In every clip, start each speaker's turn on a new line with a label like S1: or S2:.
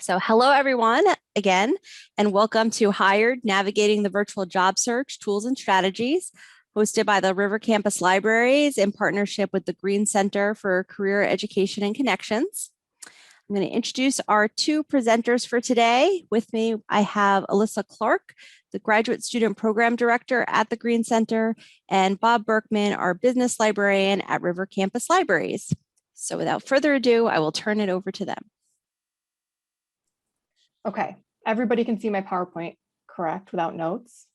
S1: So hello, everyone, again, and welcome to Hired, Navigating the Virtual Job Search Tools and Strategies, hosted by the River Campus Libraries in partnership with the Green Center for Career Education and Connections. I'm going to introduce our two presenters for today. With me, I have Alyssa Clark, the Graduate Student Program Director at the Green Center, and Bob Berkman, our Business Librarian at River Campus Libraries. So without further ado, I will turn it over to them.
S2: Okay, everybody can see my PowerPoint, correct, without notes?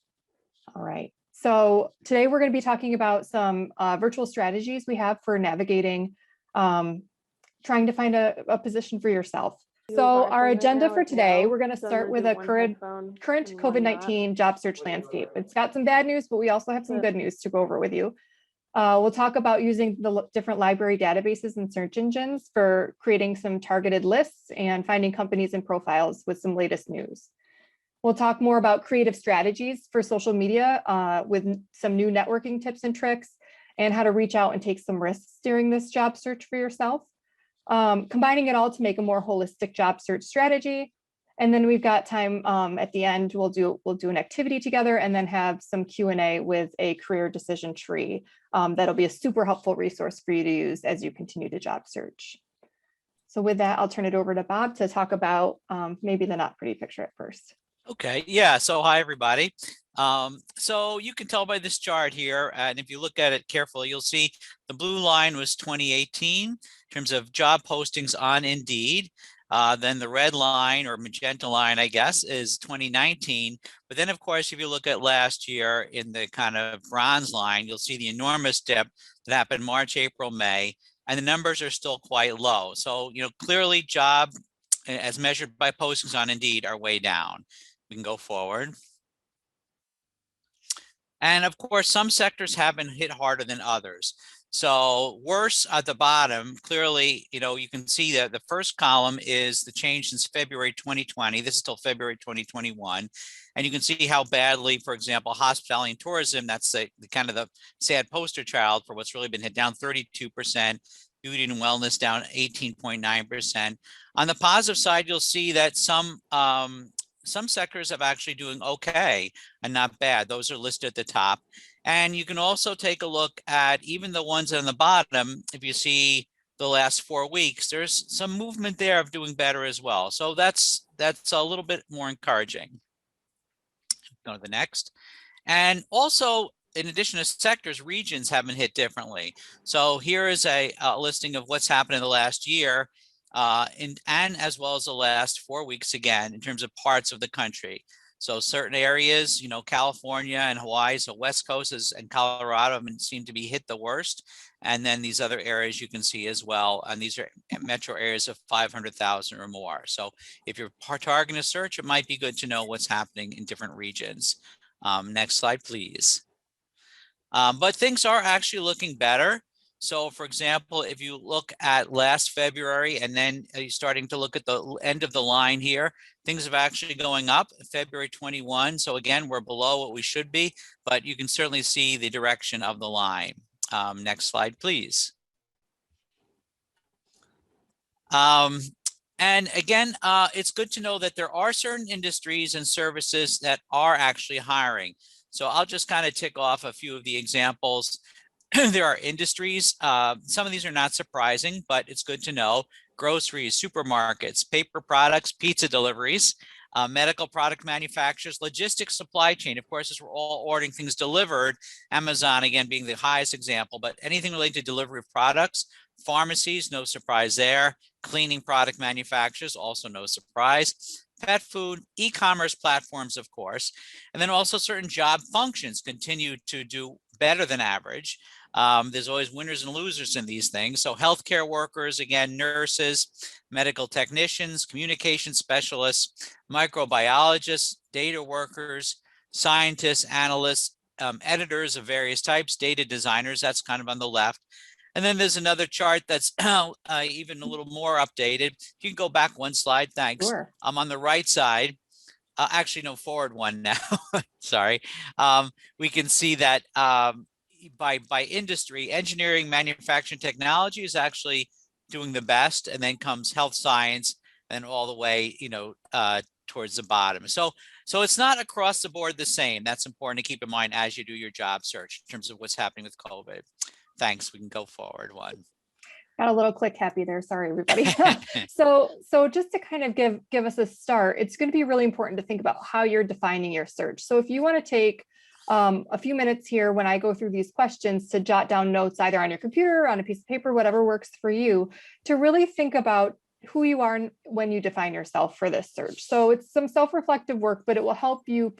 S2: All right, so today we're going to be talking about some virtual strategies we have for navigating, trying to find a position for yourself. So our agenda for today, we're going to start with a current COVID-19 job search landscape. It's got some bad news, but we also have some good news to go over with you. We'll talk about using the different library databases and search engines for creating some targeted lists and finding companies and profiles with some latest news. We'll talk more about creative strategies for social media with some new networking tips and tricks and how to reach out and take some risks during this job search for yourself. Combining it all to make a more holistic job search strategy. And then we've got time at the end, we'll do an activity together and then have some Q&A with a career decision tree. That'll be a super helpful resource for you to use as you continue to job search. So with that, I'll turn it over to Bob to talk about maybe the not pretty picture at first.
S3: Okay, yeah, so hi everybody. So you can tell by this chart here, and if you look at it carefully, you'll see the blue line was 2018 in terms of job postings on Indeed. Then the red line, or magenta line, I guess, is 2019. But then, of course, if you look at last year in the kind of bronze line, you'll see the enormous dip that happened March, April, May, and the numbers are still quite low. So, clearly job as measured by postings on Indeed are way down. We can go forward. And of course, some sectors have been hit harder than others. So worse at the bottom, clearly, you can see that the first column is the change since February 2020. This is till February 2021. And you can see how badly, for example, hospitality and tourism, that's the kind of the sad poster child for what's really been hit, down 32%, beauty and wellness down 18.9%. On the positive side, you'll see that some sectors are actually doing okay and not bad. Those are listed at the top. And you can also take a look at even the ones on the bottom. If you see the last 4 weeks, there's some movement there of doing better as well. So that's a little bit more encouraging. Go to the next. And also, in addition to sectors, regions have been hit differently. So here is a listing of what's happened in the last year. And as well as the last 4 weeks again, in terms of parts of the country. So certain areas, California and Hawaii, so West Coast and Colorado seem to be hit the worst. And then these other areas you can see as well. And these are metro areas of 500,000 or more. So if you're targeting a search, it might be good to know what's happening in different regions. Next slide, please. But things are actually looking better. So, for example, if you look at last February and then you're starting to look at the end of the line here, things are actually going up February 21. So again, we're below what we should be, but you can certainly see the direction of the line. Next slide, please. And again, it's good to know that there are certain industries and services that are actually hiring. So I'll just kind of tick off a few of the examples. There are industries, some of these are not surprising, but it's good to know. Groceries, supermarkets, paper products, pizza deliveries, medical product manufacturers, logistics, supply chain. Of course, as we're all ordering things delivered, Amazon, again, being the highest example, but anything related to delivery of products, pharmacies, no surprise there. Cleaning product manufacturers, also no surprise. Pet food, e-commerce platforms, of course, and then also certain job functions continue to do better than average. There's always winners and losers in these things. So healthcare workers, again, nurses, medical technicians, communication specialists, microbiologists, data workers, scientists, analysts, editors of various types, data designers, that's kind of on the left. And then there's another chart that's even a little more updated. You can go back one slide, thanks.
S2: Sure.
S3: On the right side, actually no, forward one now, sorry. We can see that by industry, engineering, manufacturing, technology is actually doing the best, and then comes health science, and all the way, towards the bottom. So it's not across the board the same. That's important to keep in mind as you do your job search in terms of what's happening with COVID. Thanks. We can go forward one.
S2: Got a little click happy there. Sorry, everybody. So just to kind of give us a start, it's going to be really important to think about how you're defining your search. So if you want to take a few minutes here when I go through these questions to jot down notes either on your computer, on a piece of paper, whatever works for you, to really think about who you are when you define yourself for this search. So it's some self-reflective work, but it will help you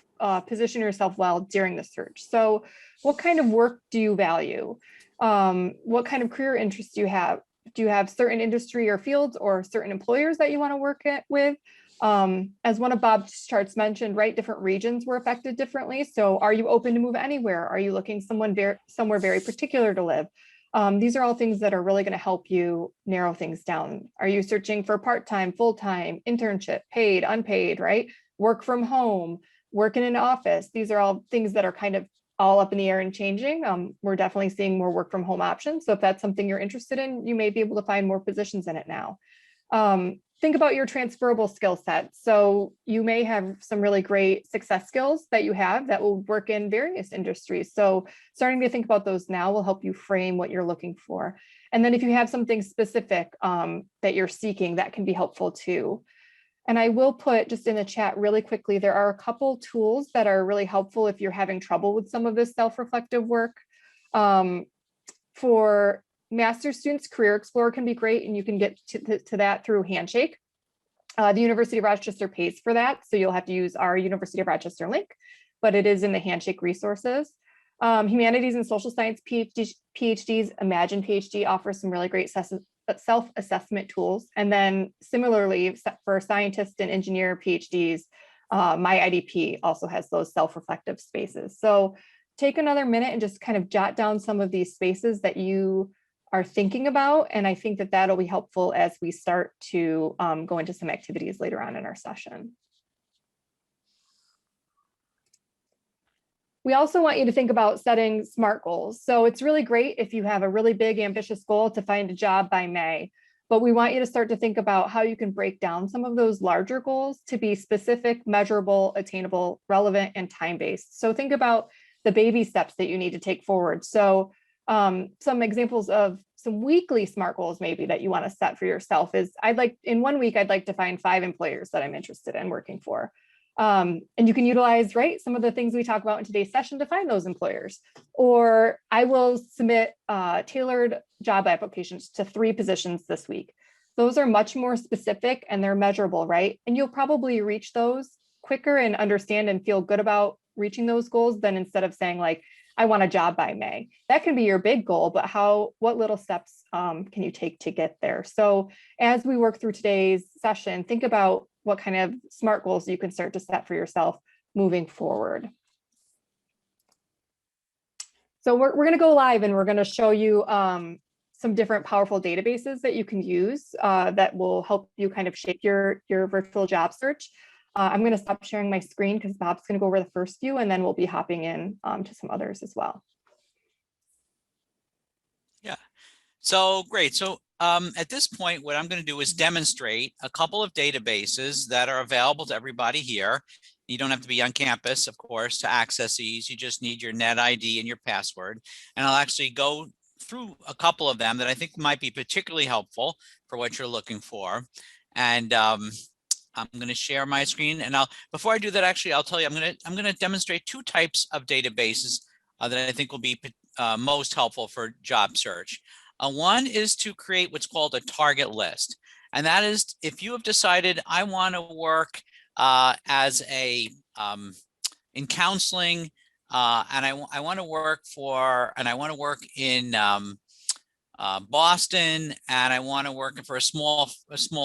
S2: position yourself well during the search. So what kind of work do you value? What kind of career interests do you have? Do you have certain industry or fields or certain employers that you want to work with? As one of Bob's charts mentioned, right, different regions were affected differently. So are you open to move anywhere? Are you looking somewhere very particular to live? These are all things that are really going to help you narrow things down. Are you searching for part-time, full-time, internship, paid, unpaid, right? Work from home, work in an office. These are all things that are kind of all up in the air and changing. We're definitely seeing more work from home options. So if that's something you're interested in, you may be able to find more positions in it now. Think about your transferable skill set. So you may have some really great success skills that you have that will work in various industries. So starting to think about those now will help you frame what you're looking for. And then if you have something specific that you're seeking, that can be helpful too. And I will put just in the chat really quickly, there are a couple tools that are really helpful if you're having trouble with some of this self-reflective work. For master's students, Career Explorer can be great, and you can get to that through Handshake. The University of Rochester pays for that, so you'll have to use our University of Rochester link, but it is in the Handshake resources. Humanities and Social Science PhDs, Imagine PhD offers some really great self-assessment tools. And then similarly, for scientists and engineer PhDs, My IDP also has those self-reflective spaces. So take another minute and just kind of jot down some of these spaces that you are thinking about. And I think that that'll be helpful as we start to go into some activities later on in our session. We also want you to think about setting SMART goals. So it's really great if you have a really big, ambitious goal to find a job by May, but we want you to start to think about how you can break down some of those larger goals to be specific, measurable, attainable, relevant, and time-based. So think about the baby steps that you need to take forward. So some examples of some weekly SMART goals maybe that you want to set for yourself is in 1 week, I'd like to find 5 employers that I'm interested in working for. And you can utilize, right, some of the things we talk about in today's session to find those employers. Or I will submit tailored job applications to 3 positions this week. Those are much more specific and they're measurable, right? And you'll probably reach those quicker and understand and feel good about reaching those goals than instead of saying like, I want a job by May. That can be your big goal, but what little steps can you take to get there? So as we work through today's session, think about what kind of SMART goals you can start to set for yourself moving forward. So we're going to go live and we're going to show you some different powerful databases that you can use that will help you kind of shape your virtual job search. I'm going to stop sharing my screen because Bob's going to go over the first few and then we'll be hopping in to some others as well.
S3: Yeah, so great. So at this point, what I'm going to do is demonstrate a couple of databases that are available to everybody here. You don't have to be on campus, of course, to access these. You just need your net ID and your password. And I'll actually go through a couple of them that I think might be particularly helpful for what you're looking for. And I'm going to share my screen, and before I do that, actually, I'll tell you, I'm going to demonstrate 2 types of databases that I think will be most helpful for job search. One is to create what's called a target list, and that is if you have decided I want to work as in counseling, and I want to work in Boston, and I want to work for a small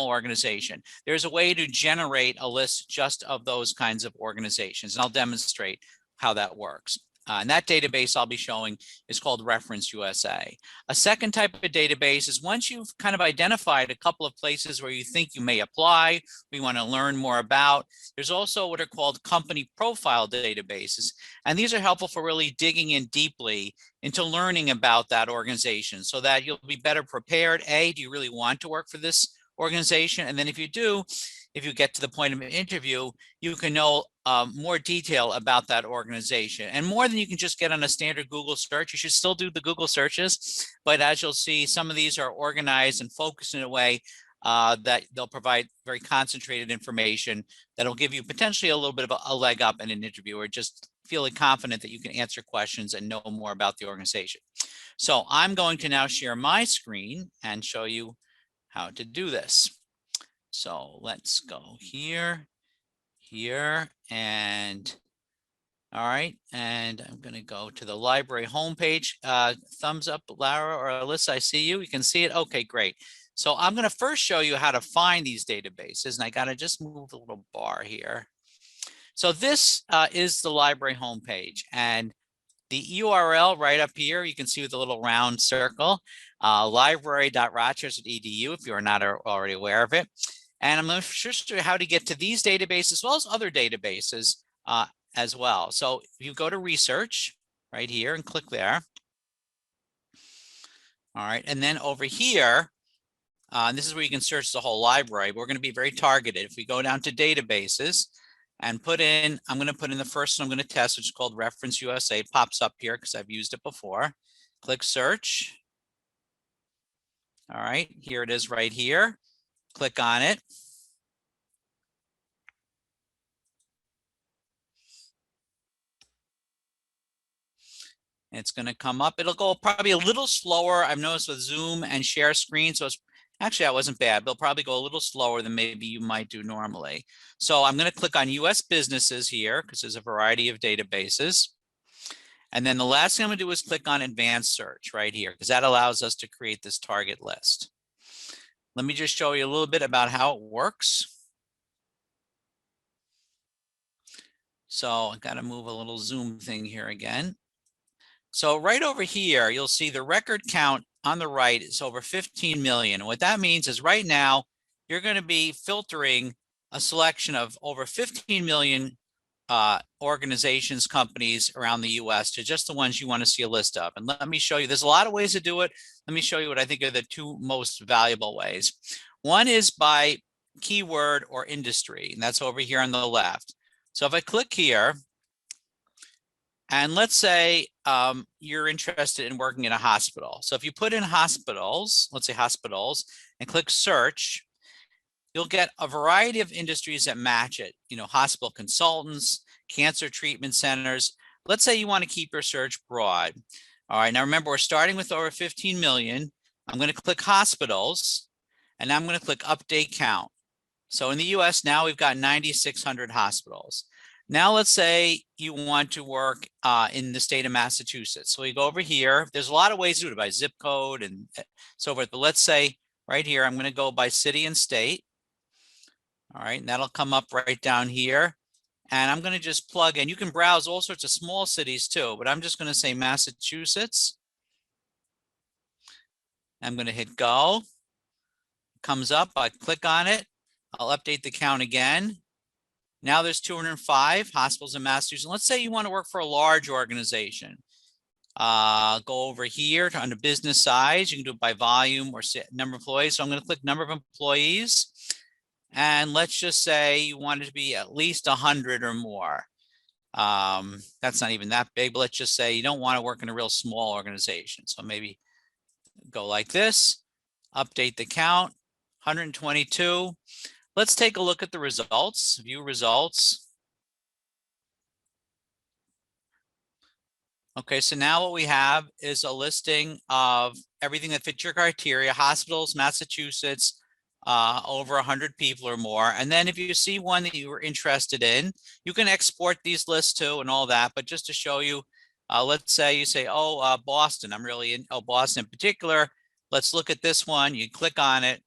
S3: organization. There's a way to generate a list just of those kinds of organizations, and I'll demonstrate how that works. And that database I'll be showing is called Reference USA. A second type of database is once you've kind of identified a couple of places where you think you may apply, we want to learn more about. There's also what are called company profile databases. And these are helpful for really digging in deeply into learning about that organization so that you'll be better prepared. A, do you really want to work for this organization. And then if you do, if you get to the point of an interview, you can know more detail about that organization, and more than you can just get on a standard Google search. You should still do the Google searches, but as you'll see, some of these are organized and focused in a way that they'll provide very concentrated information that'll give you potentially a little bit of a leg up in an interview, or just feeling confident that you can answer questions and know more about the organization. So I'm going to now share my screen and show you how to do this. So let's go here, and all right. And I'm going to go to the library homepage. Thumbs up, Lara or Alyssa, I see you. You can see it. Okay, great. So I'm going to first show you how to find these databases, and I got to just move the little bar here. So this is the library homepage, and the URL right up here, you can see with the little round circle, library.rochester.edu, if you're not already aware of it. And I'm going to show you how to get to these databases as well as other databases as well. So if you go to research right here and click there. All right, and then over here, and this is where you can search the whole library. We're going to be very targeted. If we go down to databases and put in, I'm going to put in the first one I'm going to test, which is called Reference USA. It pops up here because I've used it before. Click search. All right, here it is right here. Click on it. It's going to come up. It'll go probably a little slower. I've noticed with Zoom and share screen. So it's actually, that wasn't bad. They'll probably go a little slower than maybe you might do normally. So I'm going to click on US businesses here because there's a variety of databases. And then the last thing I'm going to do is click on advanced search right here, because that allows us to create this target list. Let me just show you a little bit about how it works. So I got to move a little Zoom thing here again. So right over here, you'll see the record count on the right is over 15 million. And what that means is right now, you're going to be filtering a selection of over 15 million organizations, companies around the US to just the ones you want to see a list of. And let me show you, there's a lot of ways to do it. Let me show you what I think are the two most valuable ways. One is by keyword or industry, and that's over here on the left. So if I click here, and let's say you're interested in working in a hospital. So if you put in hospitals, let's say hospitals, and click search, you'll get a variety of industries that match it. You know, hospital consultants, cancer treatment centers. Let's say you want to keep your search broad. All right, now remember, we're starting with over 15 million. I'm going to click hospitals, and I'm going to click update count. So in the US now we've got 9,600 hospitals. Now let's say you want to work in the state of Massachusetts. So we go over here. There's a lot of ways to do it by zip code and so forth. But let's say right here, I'm going to go by city and state. All right, and that'll come up right down here. And I'm going to just plug in. You can browse all sorts of small cities too, but I'm just going to say Massachusetts. I'm going to hit go. It comes up. I click on it. I'll update the count again. Now there's 205 hospitals in Massachusetts. Let's say you want to work for a large organization. Go over here to under business size. You can do it by volume or number of employees. So I'm going to click number of employees. And let's just say you want it to be at least 100 or more. That's not even that big, but let's just say you don't want to work in a real small organization. So maybe go like this, update the count, 122. Let's take a look at the results, view results. Okay, so now what we have is a listing of everything that fits your criteria: hospitals, Massachusetts, over 100 people or more. And then if you see one that you were interested in, you can export these lists too and all that. But just to show you, let's say you say, oh, Boston, I'm really in, oh, Boston in particular. Let's look at this one. You click on it.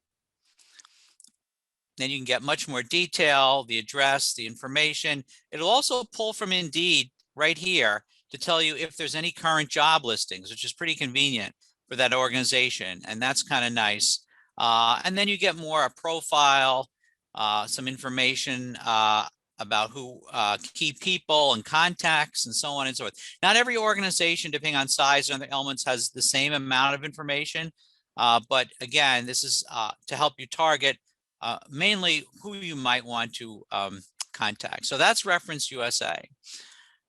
S3: Then you can get much more detail, the address, the information. It'll also pull from Indeed right here to tell you if there's any current job listings, which is pretty convenient for that organization. And that's kind of nice. And then you get more a profile, some information about who key people and contacts and so on and so forth. Not every organization, depending on size and other elements, has the same amount of information. But again, this is to help you target mainly who you might want to contact. So that's Reference USA.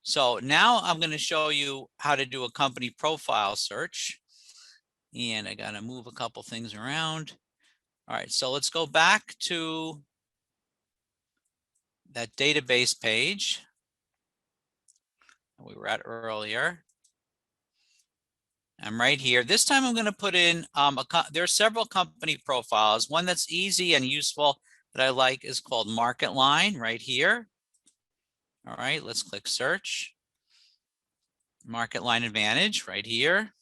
S3: So now I'm going to show you how to do a company profile search. And I got to move a couple things around. All right, so let's go back to that database page we were at earlier. I'm right here. This time I'm going to put in, there are several company profiles. One that's easy and useful that I like is called Market Line right here. All right, let's click search. Market Line Advantage right here.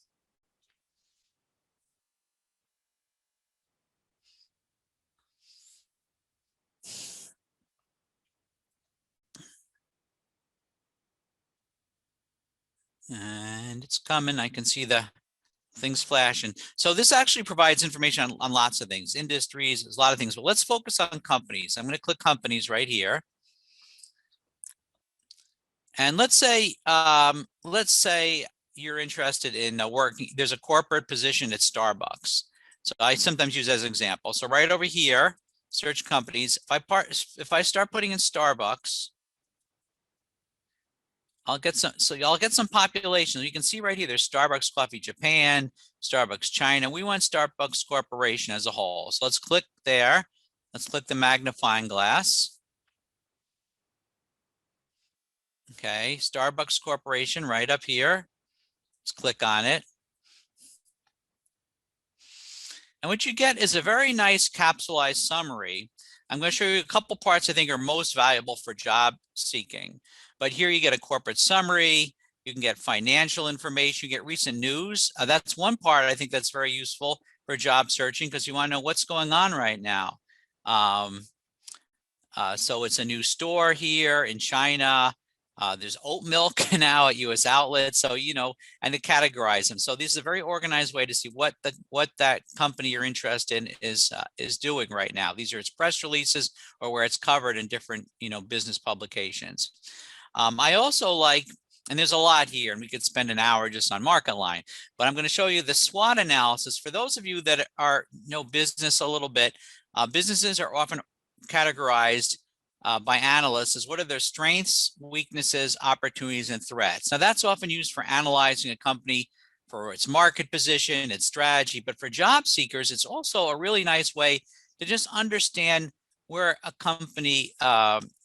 S3: And it's coming. I can see the things flashing. So this actually provides information on lots of things, industries, there's a lot of things, but let's focus on companies. I'm going to click companies right here. And let's say you're interested in working, there's a corporate position at Starbucks. So I sometimes use as an example. So right over here, search companies. If I start putting in Starbucks, I'll get some population. You can see right here, there's Starbucks Coffee Japan, Starbucks China. We want Starbucks Corporation as a whole. So let's click there. Let's click the magnifying glass. Okay, Starbucks Corporation right up here. Let's click on it. And what you get is a very nice capsulized summary. I'm going to show you a couple parts I think are most valuable for job seeking. But here you get a corporate summary. You can get financial information. You get recent news. That's one part I think that's very useful for job searching because you want to know what's going on right now. So it's a new store here in China. There's oat milk now at US outlets. So, you know, and to categorize them. So this is a very organized way to see what that company you're interested in is doing right now. These are its press releases or where it's covered in different, you know, business publications. I also like, and there's a lot here and we could spend an hour just on Market Line, but I'm going to show you the SWOT analysis. For those of you that know business a little bit, businesses are often categorized by analysts as what are their strengths, weaknesses, opportunities, and threats. Now that's often used for analyzing a company for its market position, its strategy, but for job seekers, it's also a really nice way to just understand where a company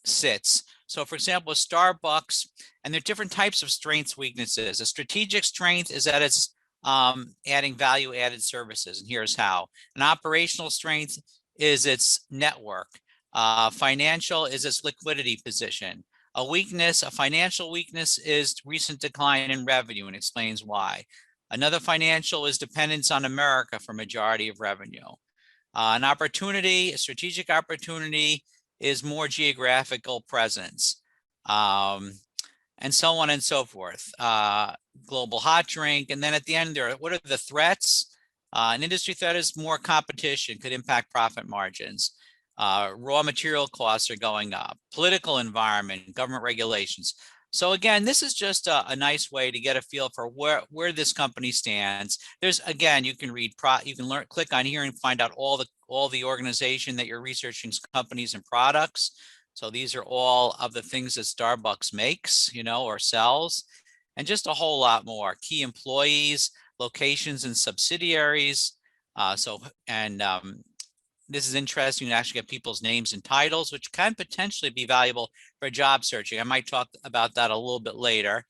S3: sits. So for example, Starbucks, and there are different types of strengths, weaknesses. A strategic strength is that it's adding value-added services, and here's how. An operational strength is its network. Financial is its liquidity position. A financial weakness is recent decline in revenue and explains why. Another financial is dependence on America for majority of revenue. An opportunity, a strategic opportunity is more geographical presence. And so on and so forth. Global hot drink. And then at the end there, what are the threats? An industry threat is more competition, could impact profit margins. Raw material costs are going up, political environment, government regulations. So again, this is just a nice way to get a feel for where this company stands. There's, again, you can click on here and find out all the organization that you're researching, companies and products. So these are all of the things that Starbucks makes, you know, or sells, and just a whole lot more. Key employees, locations and subsidiaries. This is interesting to actually get people's names and titles, which can potentially be valuable for job searching. I might talk about that a little bit later.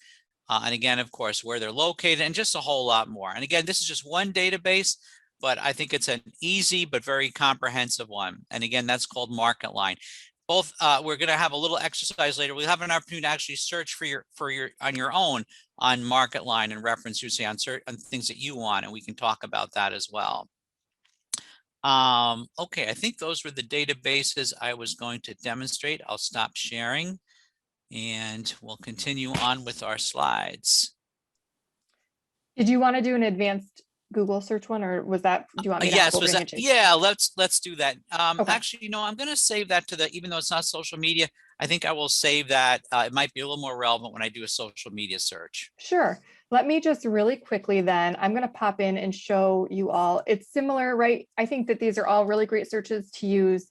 S3: And again, of course, where they're located and just a whole lot more. And again, this is just one database, but I think it's an easy but very comprehensive one. And again, that's called Market Line. Both, we're going to have a little exercise later. We'll have an opportunity to actually search on your own on Market Line and Reference USA on things that you want, and we can talk about that as well. Okay, I think those were the databases I was going to demonstrate. I'll stop sharing and we'll continue on with our slides.
S2: Did you want to do an advanced Google search one, or was that, do you want me to
S3: yes,
S2: hop over to Hinges?
S3: yeah, let's do that.
S2: Okay.
S3: Actually, no, I'm going to save that to even though it's not social media, I think I will save that. It might be a little more relevant when I do a social media search.
S2: Sure. Let me just really quickly then, I'm going to pop in and show you all. It's similar, right? I think that these are all really great searches to use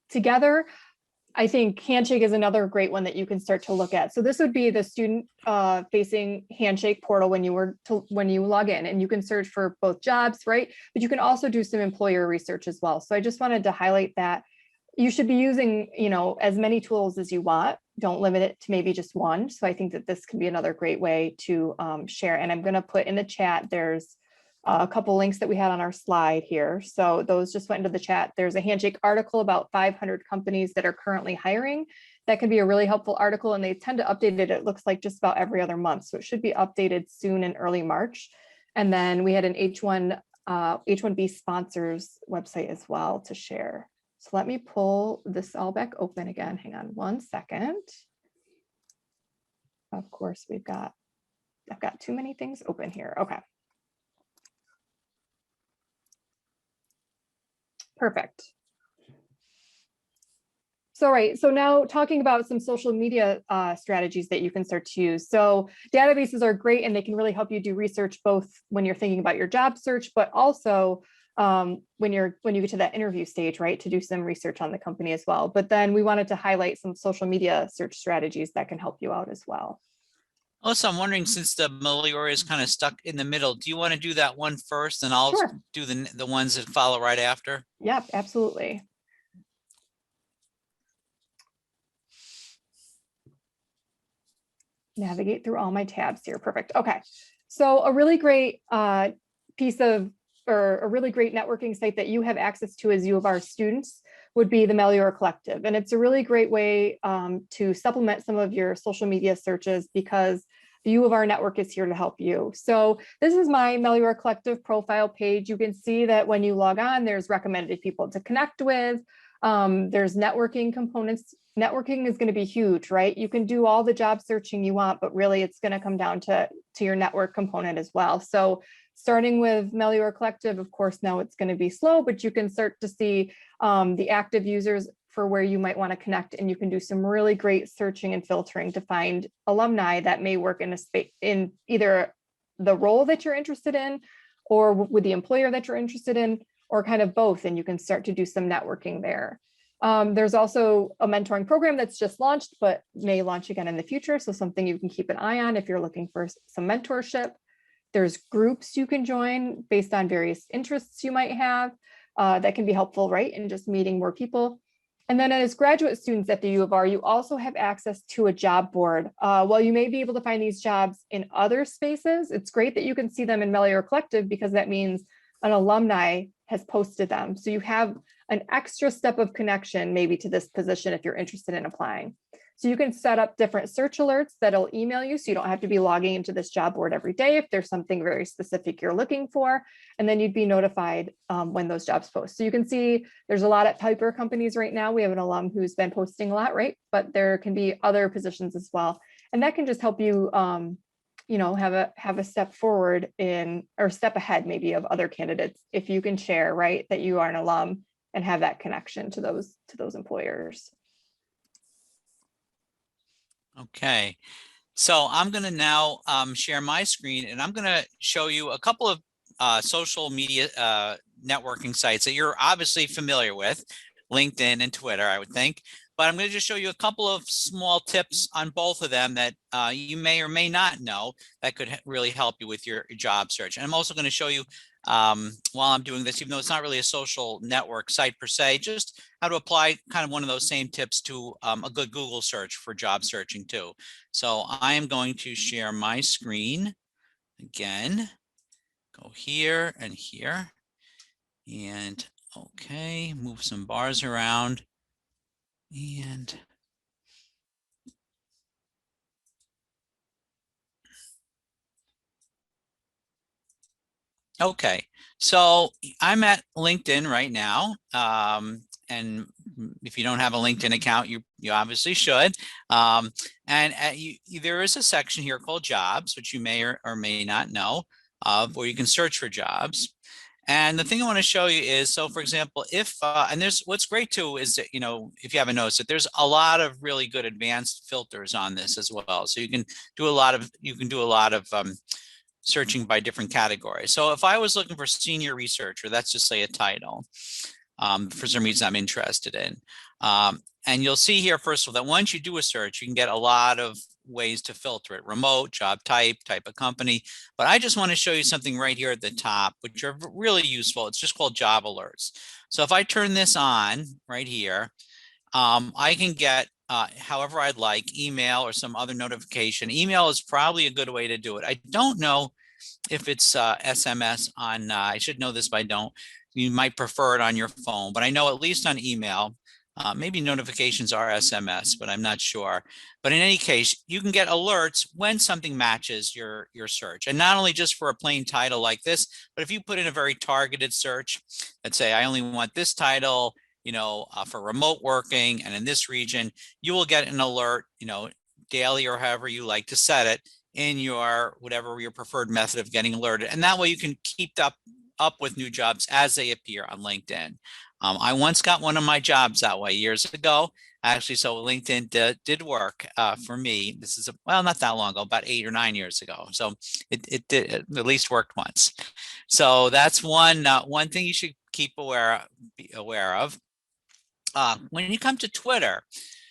S2: together. I think Handshake is another great one that you can start to look at. So this would be the student facing Handshake portal when you log in, and you can search for both jobs, right? But you can also do some employer research as well. So I just wanted to highlight that you should be using, as many tools as you want. Don't limit it to maybe just one. So I think that this can be another great way to share. And I'm going to put in the chat, there's a couple links that we had on our slide here. So those just went into the chat. There's a Handshake article about 500 companies that are currently hiring. That can be a really helpful article, and they tend to update it, it looks like, just about every other month. So it should be updated soon in early March. And then we had an H1B sponsors website as well to share. So let me pull this all back open again. Hang on one second. Of course, I've got too many things open here. Okay. Perfect. So, right. So now talking about some social media strategies that you can start to use. So databases are great, and they can really help you do research both when you're thinking about your job search, but also when you get to that interview stage, right, to do some research on the company as well. But then we wanted to highlight some social media search strategies that can help you out as well.
S3: Also, I'm wondering, since the Meliora is kind of stuck in the middle, do you want to do that one first, and I'll
S2: Sure.
S3: do the ones that follow right after?
S2: Yep, absolutely. Navigate through all my tabs here. Perfect. Okay. So a really great piece of, or a really great networking site that you have access to as U of R students would be the Meliora Collective. And it's a really great way to supplement some of your social media searches, because the U of R network is here to help you. So this is my Meliora Collective profile page. You can see that when you log on, there's recommended people to connect with. There's networking components. Networking is going to be huge, right? You can do all the job searching you want, but really it's going to come down to your network component as well. So starting with Meliora Collective, of course, now it's going to be slow, but you can start to see the active users for where you might want to connect, and you can do some really great searching and filtering to find alumni that may work in a space, in either the role that you're interested in, or with the employer that you're interested in, or kind of both, and you can start to do some networking there. There's also a mentoring program that's just launched, but may launch again in the future. So something you can keep an eye on if you're looking for some mentorship. There's groups you can join based on various interests you might have that can be helpful, right? In just meeting more people. And then as graduate students at the U of R, you also have access to a job board. While you may be able to find these jobs in other spaces, it's great that you can see them in Meliora Collective, because that means an alumni has posted them. So you have an extra step of connection maybe to this position if you're interested in applying. So you can set up different search alerts that'll email you, so you don't have to be logging into this job board every day if there's something very specific you're looking for, and then you'd be notified when those jobs post. So you can see there's a lot at paper companies right now. We have an alum who's been posting a lot, right? But there can be other positions as well. And that can just help you have a step forward in, or step ahead maybe of other candidates, if you can share, right, that you are an alum and have that connection to those employers.
S3: Okay, so I'm going to now share my screen, and I'm going to show you a couple of social media networking sites that you're obviously familiar with, LinkedIn and Twitter, I would think. But I'm going to just show you a couple of small tips on both of them that you may or may not know that could really help you with your job search. And I'm also going to show you, while I'm doing this, even though it's not really a social network site per se, just how to apply kind of one of those same tips to a good Google search for job searching too. So I am going to share my screen again, go here and here, and okay, move some bars around. And okay, so I'm at LinkedIn right now. And if you don't have a LinkedIn account, you obviously should. There is a section here called jobs, which you may or may not know of, where you can search for jobs. And the thing I want to show you is, so for example, if, and there's, what's great too is that, if you haven't noticed it, there's a lot of really good advanced filters on this as well. So you can do a lot of, searching by different categories. So if I was looking for senior researcher, that's just say a title, for some reason I'm interested in. And you'll see here, first of all, that once you do a search, you can get a lot of ways to filter it: remote, job type of company. But I just want to show you something right here at the top, which are really useful. It's just called job alerts. So if I turn this on right here, I can get however I'd like, email or some other notification. Email is probably a good way to do it. I don't know if it's SMS on, I should know this, but I don't. You might prefer it on your phone, but I know at least on email, maybe notifications are SMS, but I'm not sure. But in any case, you can get alerts when something matches your search. And not only just for a plain title like this, but if you put in a very targeted search, let's say I only want this title, for remote working and in this region, you will get an alert, daily or however you like to set it in your, whatever your preferred method of getting alerted. And that way you can keep up with new jobs as they appear on LinkedIn. I once got one of my jobs that way years ago, actually. So LinkedIn did work for me. This is, well, not that long ago, about 8 or 9 years ago. So it did at least worked once. So that's one thing you should be aware of. When you come to Twitter,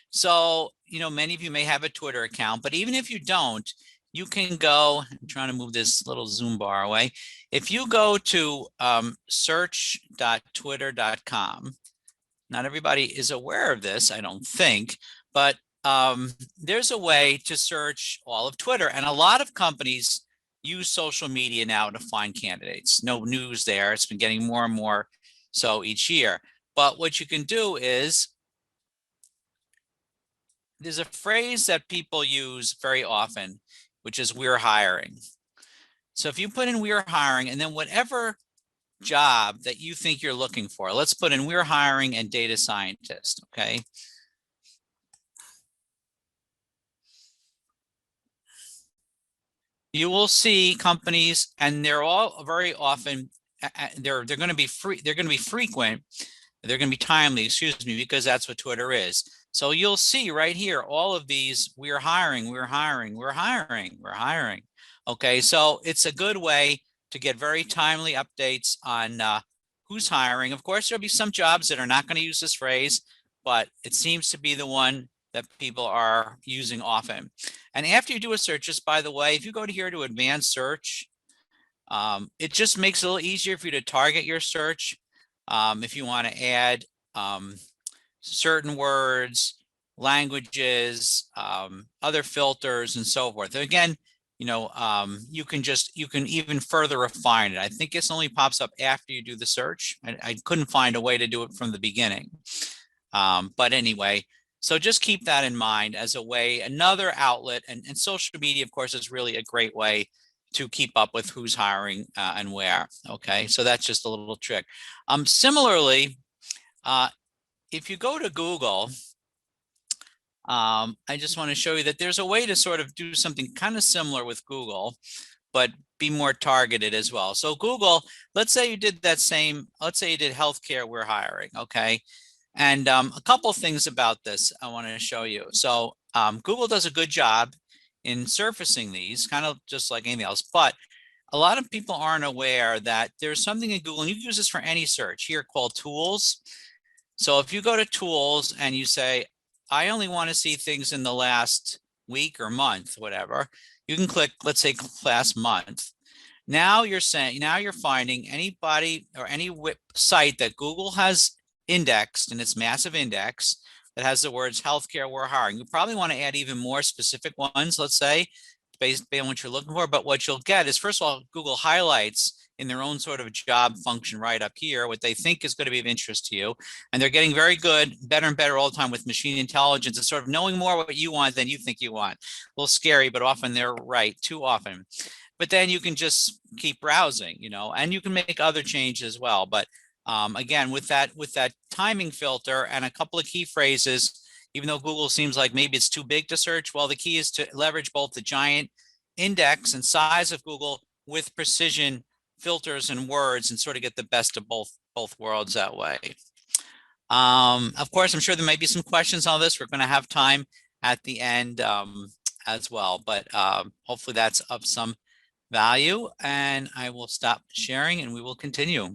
S3: so, many of you may have a Twitter account, but even if you don't, you can go, I'm trying to move this little Zoom bar away. If you go to search.twitter.com, not everybody is aware of this, I don't think, but there's a way to search all of Twitter. And a lot of companies use social media now to find candidates. No news there. It's been getting more and more so each year. But what you can do is, there's a phrase that people use very often, which is "we're hiring." So if you put in "we're hiring" and then whatever job that you think you're looking for, let's put in "we're hiring" and data scientist, okay? You will see companies, and they're all very often, they're going to be frequent, they're going to be timely, excuse me, because that's what Twitter is. So you'll see right here, all of these, "we're hiring, we're hiring, we're hiring, we're hiring." Okay, so it's a good way to get very timely updates on who's hiring. Of course, there'll be some jobs that are not going to use this phrase, but it seems to be the one that people are using often. And after you do a search, just by the way, if you go to here to advanced search, it just makes it a little easier for you to target your search. If you want to add certain words, languages, other filters, and so forth. Again, you can even further refine it. I think this only pops up after you do the search. I couldn't find a way to do it from the beginning. But anyway, so just keep that in mind as a way, another outlet, and social media, of course, is really a great way to keep up with who's hiring and where. Okay, so that's just a little trick. Similarly, if you go to Google, I just want to show you that there's a way to sort of do something kind of similar with Google, but be more targeted as well. So Google, let's say you did that same, let's say you did healthcare, we're hiring, okay? And a couple things about this I want to show you. So Google does a good job in surfacing these, kind of just like anything else, but a lot of people aren't aware that there's something in Google, and you can use this for any search here, called tools. So if you go to tools and you say, I only want to see things in the last week or month, whatever, you can click, let's say, last month. Now you're finding anybody or any site that Google has indexed in its massive index that has the words healthcare, we're hiring. You probably want to add even more specific ones, let's say, based on what you're looking for. But what you'll get is, first of all, Google highlights in their own sort of job function right up here what they think is going to be of interest to you. And they're getting very good, better and better all the time with machine intelligence and sort of knowing more what you want than you think you want. A little scary, but often they're right, too often. But then you can just keep browsing, and you can make other changes as well. But again, with that timing filter and a couple of key phrases, even though Google seems like maybe it's too big to search, well, the key is to leverage both the giant index and size of Google with precision filters and words and sort of get the best of both worlds that way. Of course, I'm sure there might be some questions on this. We're going to have time at the end as well, but hopefully that's of some value, and I will stop sharing and we will continue.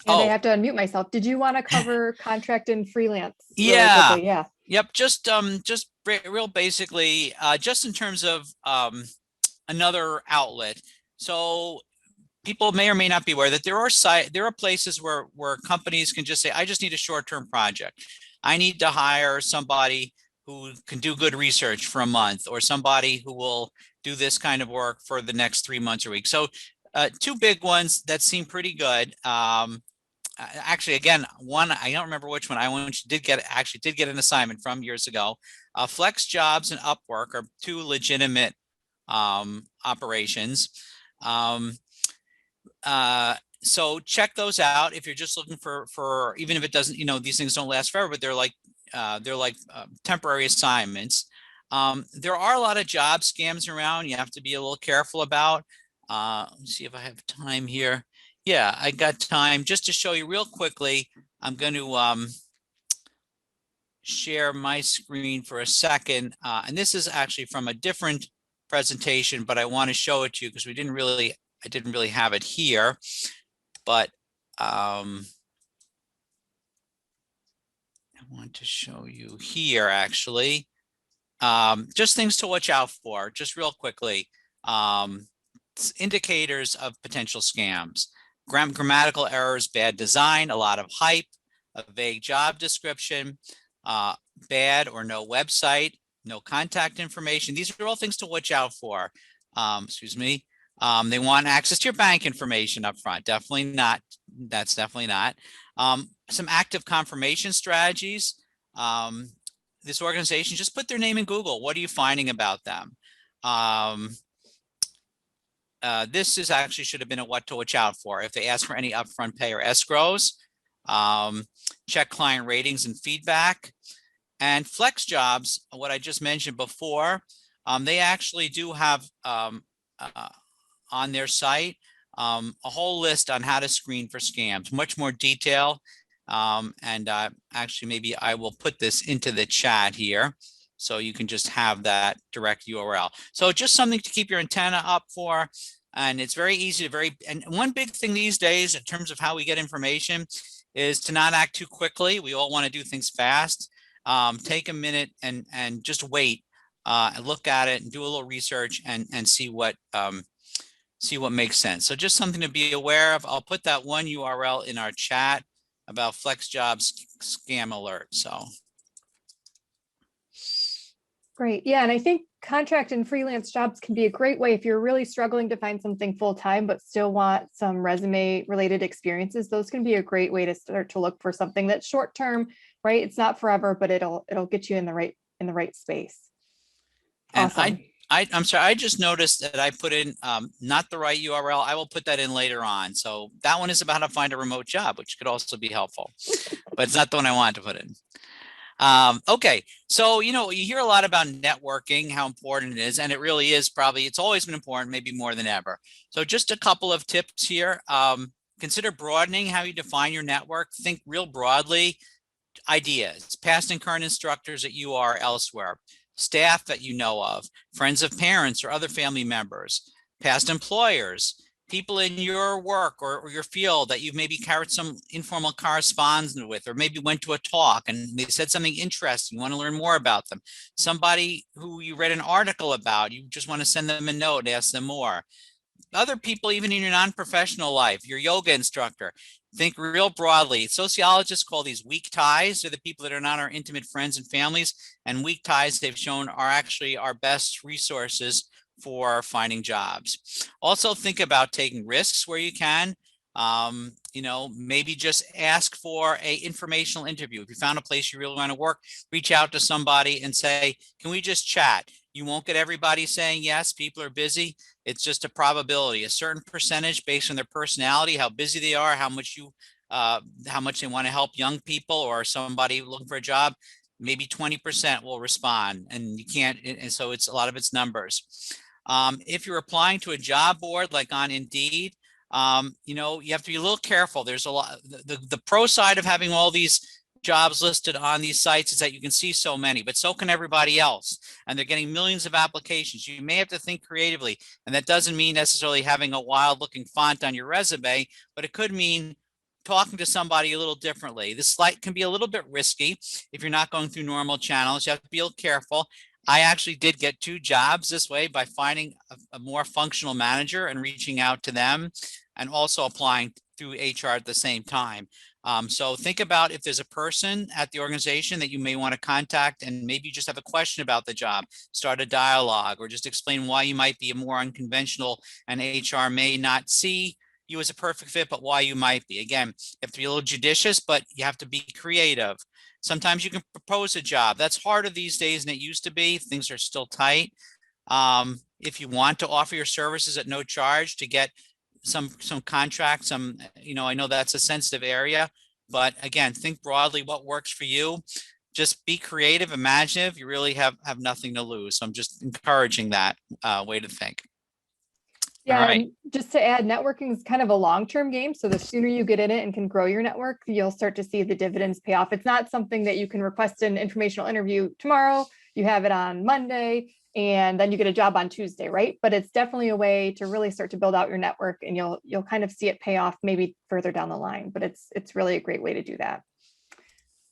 S2: And I have to unmute myself. Did you want to cover contract and freelance really
S3: Yeah.
S2: quickly? Yeah.
S3: Yep. Just real basically, just in terms of another outlet. So people may or may not be aware that there are places where companies can just say, I just need a short-term project. I need to hire somebody who can do good research for a month, or somebody who will do this kind of work for the next 3 months or weeks. So two big ones that seem pretty good. Actually, again, one, I don't remember which one. I did get an assignment from years ago. Flex Jobs and Upwork are two legitimate operations. So check those out if you're just looking for even if it doesn't, these things don't last forever, but they're like temporary assignments. There are a lot of job scams around you have to be a little careful about. Let me see if I have time here. Yeah, I got time just to show you real quickly. I'm going to share my screen for a second. And this is actually from a different presentation, but I want to show it to you because I didn't really have it here. But I want to show you here actually. Just things to watch out for, just real quickly. Indicators of potential scams. Grammatical errors, bad design, a lot of hype, a vague job description, bad or no website, no contact information. These are all things to watch out for. Excuse me. They want access to your bank information up front. Definitely not. That's definitely not. Some active confirmation strategies. This organization, just put their name in Google. What are you finding about them? This is actually should have been a what to watch out for. If they ask for any upfront pay or escrows, check client ratings and feedback. And Flex Jobs, what I just mentioned before, they actually do have on their site a whole list on how to screen for scams, much more detail. And actually, maybe I will put this into the chat here so you can just have that direct URL. So just something to keep your antenna up for. And it's very easy and one big thing these days in terms of how we get information is to not act too quickly. We all want to do things fast. Take a minute and just wait and look at it and do a little research and see what makes sense. So just something to be aware of. I'll put that one URL in our chat about Flex Jobs scam alert. So
S2: great. Yeah. And I think contract and freelance jobs can be a great way if you're really struggling to find something full-time, but still want some resume related experiences. Those can be a great way to start to look for something that's short-term, right? It's not forever, but it'll get you in the right space. Awesome.
S3: And I'm sorry, I just noticed that I put in not the right URL. I will put that in later on. So that one is about how to find a remote job, which could also be helpful, but it's not the one I wanted to put in. Okay, so you hear a lot about networking, how important it is, and it really is it's always been important, maybe more than ever. So just a couple of tips here. Consider broadening how you define your network. Think real broadly. Ideas, past and current instructors that you are elsewhere, staff that you know of, friends of parents or other family members, past employers, people in your work or your field that you've maybe carried some informal correspondence with, or maybe went to a talk and they said something interesting, you want to learn more about them. Somebody who you read an article about, you just want to send them a note, ask them more. Other people, even in your non-professional life, your yoga instructor. Think real broadly. Sociologists call these weak ties. They're the people that are not our intimate friends and families. And weak ties, they've shown, are actually our best resources for finding jobs. Also think about taking risks where you can. Maybe just ask for a informational interview. If you found a place you really want to work, reach out to somebody and say, can we just chat? You won't get everybody saying yes. People are busy. It's just a probability, a certain percentage based on their personality, how busy they are, how much they want to help young people or somebody looking for a job. maybe 20% will respond, and you can't, and so it's a lot of it's numbers. If you're applying to a job board like on Indeed, you know, you have to be a little careful. There's a lot, the pro side of having all these jobs listed on these sites is that you can see so many, but so can everybody else. And they're getting millions of applications. You may have to think creatively. And that doesn't mean necessarily having a wild looking font on your resume, but it could mean talking to somebody a little differently. This site can be a little bit risky if you're not going through normal channels. You have to be a little careful. I actually did get 2 jobs this way by finding a more functional manager and reaching out to them, and also applying through HR at the same time. So think about if there's a person at the organization that you may want to contact, and maybe you just have a question about the job, start a dialogue, or just explain why you might be a more unconventional and HR may not see you as a perfect fit, but why you might be. Again, you have to be a little judicious, but you have to be creative. Sometimes you can propose a job. That's harder these days than it used to be. Things are still tight. If you want to offer your services at no charge to get some contracts, you know, I know that's a sensitive area, but again, think broadly what works for you. Just be creative, imaginative. You really have nothing to lose. So I'm just encouraging that way to think.
S2: Yeah,
S3: All right.
S2: and just to add, networking is kind of a long-term game. So the sooner you get in it and can grow your network, you'll start to see the dividends pay off. It's not something that you can request an informational interview tomorrow. You have it on Monday, and then you get a job on Tuesday, right? But it's definitely a way to really start to build out your network, and you'll kind of see it pay off maybe further down the line. But it's really a great way to do that.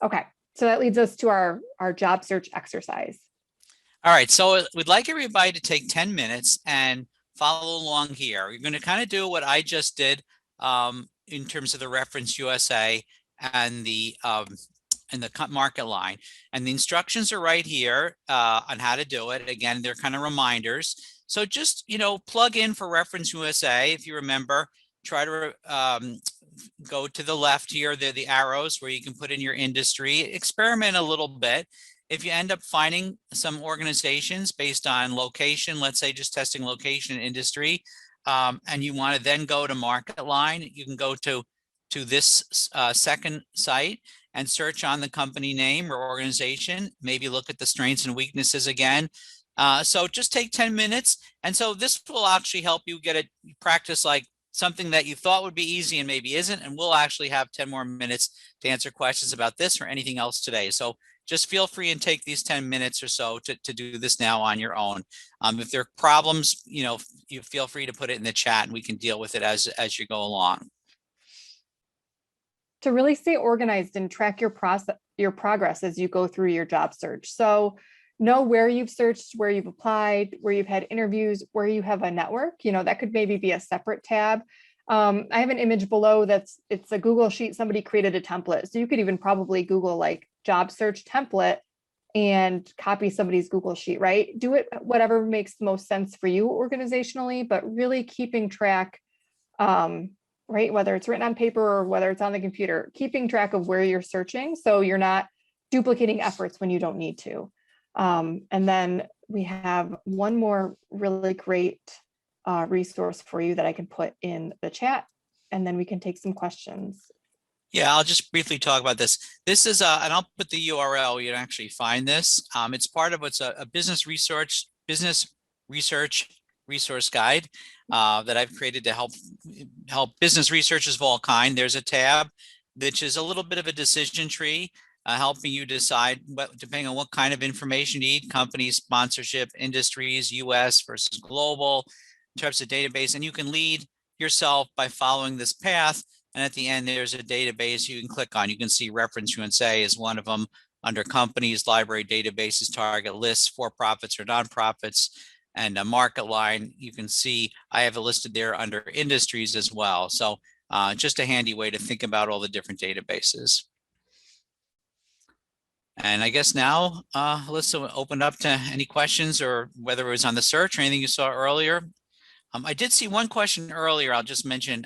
S2: Okay, so that leads us to our job search exercise.
S3: All right. So we'd like everybody to take 10 minutes and follow along here. You're going to kind of do what I just did in terms of the reference USA and the market line. And the instructions are right here on how to do it. Again, they're kind of reminders. So just, you know, plug in for reference USA. If you remember, try to go to the left here. They're the arrows where you can put in your industry, experiment a little bit. If you end up finding some organizations based on location, let's say just testing location and industry, and you want to then go to market line, you can go to this second site and search on the company name or organization, maybe look at the strengths and weaknesses again. So just take 10 minutes. And so this will actually help you get it practice like something that you thought would be easy and maybe isn't. And we'll actually have 10 more minutes to answer questions about this or anything else today. So just feel free and take these 10 minutes or so to do this now on your own. If there are problems, you know, you feel free to put it in the chat and we can deal with it as you go along.
S2: To really stay organized and track your progress as you go through your job search. So know where you've searched, where you've applied, where you've had interviews, where you have a network. You know, that could maybe be a separate tab. I have an image below it's a Google sheet. Somebody created a template. So you could even probably Google like job search template and copy somebody's Google sheet, right? Do it whatever makes the most sense for you organizationally, but really keeping track, right? Whether it's written on paper or whether it's on the computer, keeping track of where you're searching so you're not duplicating efforts when you don't need to. And then we have one more really great resource for you that I can put in the chat, and then we can take some questions.
S3: Yeah, I'll just briefly talk about this. This is and I'll put the URL. You can actually find this. It's part of what's a business research resource guide that I've created to help business researchers of all kind. There's a tab which is a little bit of a decision tree, helping you decide depending on what kind of information you need, companies, sponsorship, industries, US versus global, types of database, and you can lead yourself by following this path. And at the end, there's a database you can click on. You can see Reference USA is one of them under companies, library databases, target lists, for-profits or nonprofits, and a market line. You can see I have it listed there under industries as well. So just a handy way to think about all the different databases. And I guess now let's open up to any questions, or whether it was on the search or anything you saw earlier. I did see one question earlier. I'll just mention,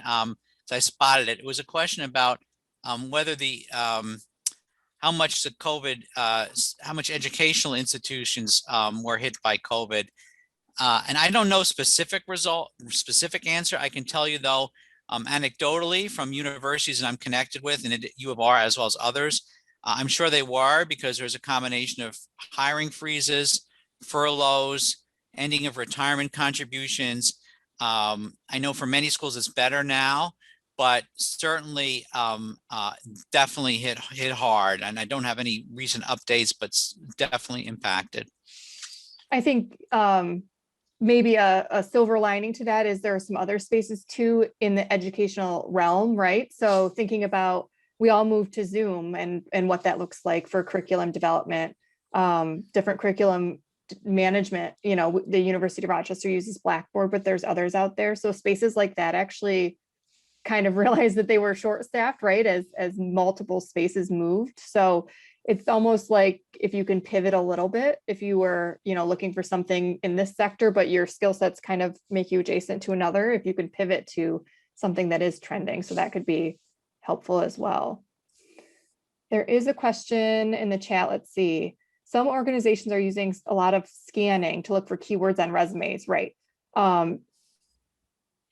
S3: so I spotted it. It was a question about whether the how much the COVID, how much educational institutions were hit by COVID. And I don't know specific answer. I can tell you though, anecdotally from universities that I'm connected with, and U of R as well as others, I'm sure they were, because there's a combination of hiring freezes, furloughs, ending of retirement contributions. I know for many schools it's better now, but certainly definitely hit hard. And I don't have any recent updates, but definitely impacted.
S2: I think maybe a silver lining to that is there are some other spaces too in the educational realm, right? So thinking about, we all moved to Zoom and what that looks like for curriculum development, different curriculum management. You know, the University of Rochester uses Blackboard, but there's others out there. So spaces like that actually kind of realized that they were short-staffed, right? As multiple spaces moved. So it's almost like if you can pivot a little bit, if you were, you know, looking for something in this sector, but your skill sets kind of make you adjacent to another, if you could pivot to something that is trending. So that could be helpful as well. There is a question in the chat. Let's see. Some organizations are using a lot of scanning to look for keywords on resumes, right?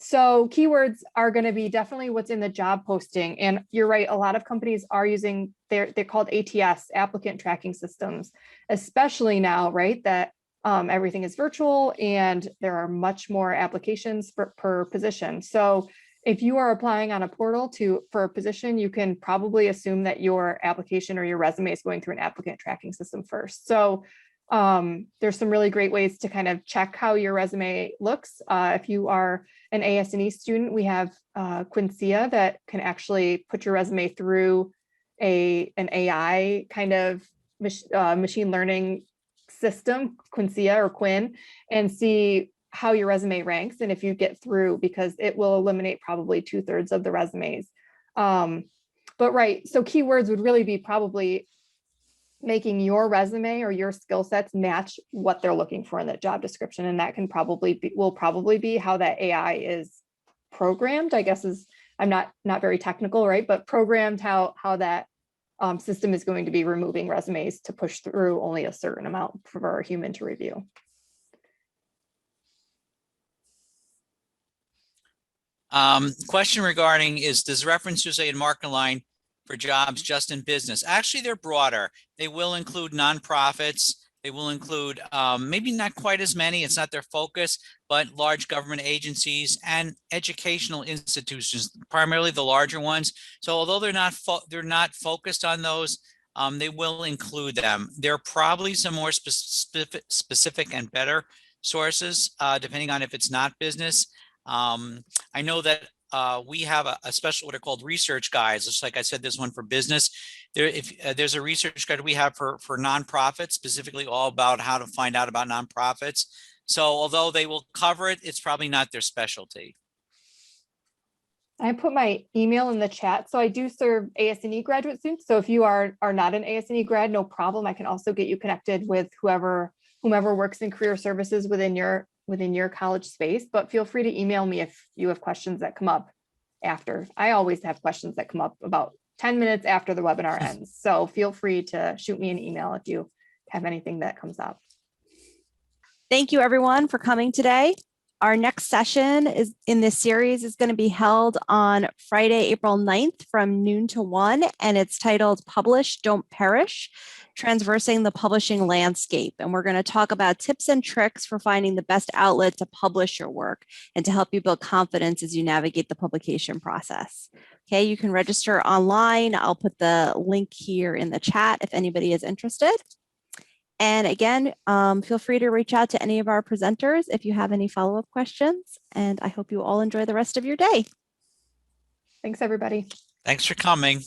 S2: So keywords are going to be definitely what's in the job posting. And you're right, a lot of companies are using, they're called ATS, applicant tracking systems, especially now, right, that everything is virtual and there are much more applications per position. So if you are applying on a portal for a position, you can probably assume that your application or your resume is going through an applicant tracking system first. So there's some really great ways to kind of check how your resume looks. If you are an AS&E student, we have Quincia that can actually put your resume through an AI kind of machine learning system, Quincia or Quinn, and see how your resume ranks and if you get through, because it will eliminate probably 2/3 of the resumes. But right, so keywords would really be probably making your resume or your skill sets match what they're looking for in that job description. And that can will probably be how that AI is programmed, I guess I'm not very technical, right? But programmed how that system is going to be removing resumes to push through only a certain amount for a human to review.
S3: Question regarding does reference to say in market line for jobs just in business? Actually, they're broader. They will include nonprofits. They will include maybe not quite as many, it's not their focus, but large government agencies and educational institutions, primarily the larger ones. So although they're not focused on those, they will include them. There are probably some more specific and better sources, depending on if it's not business. I know that we have a special, what are called research guides. Just like I said, this one for business. There's a research guide we have for nonprofits, specifically all about how to find out about nonprofits. So although they will cover it, it's probably not their specialty.
S2: I put my email in the chat. So I do serve AS&E graduate students. So if you are not an AS&E grad, no problem. I can also get you connected with whomever works in career services within your college space, but feel free to email me if you have questions that come up after. I always have questions that come up about 10 minutes after the webinar ends. So feel free to shoot me an email if you have anything that comes up.
S1: Thank you everyone for coming today. Our next session in this series is going to be held on Friday, April 9th from noon to 1, and it's titled Publish, Don't Perish, Transversing the Publishing Landscape. And we're going to talk about tips and tricks for finding the best outlet to publish your work and to help you build confidence as you navigate the publication process. Okay, you can register online. I'll put the link here in the chat if anybody is interested. And again, feel free to reach out to any of our presenters if you have any follow-up questions. And I hope you all enjoy the rest of your day.
S2: Thanks, everybody.
S3: Thanks for coming.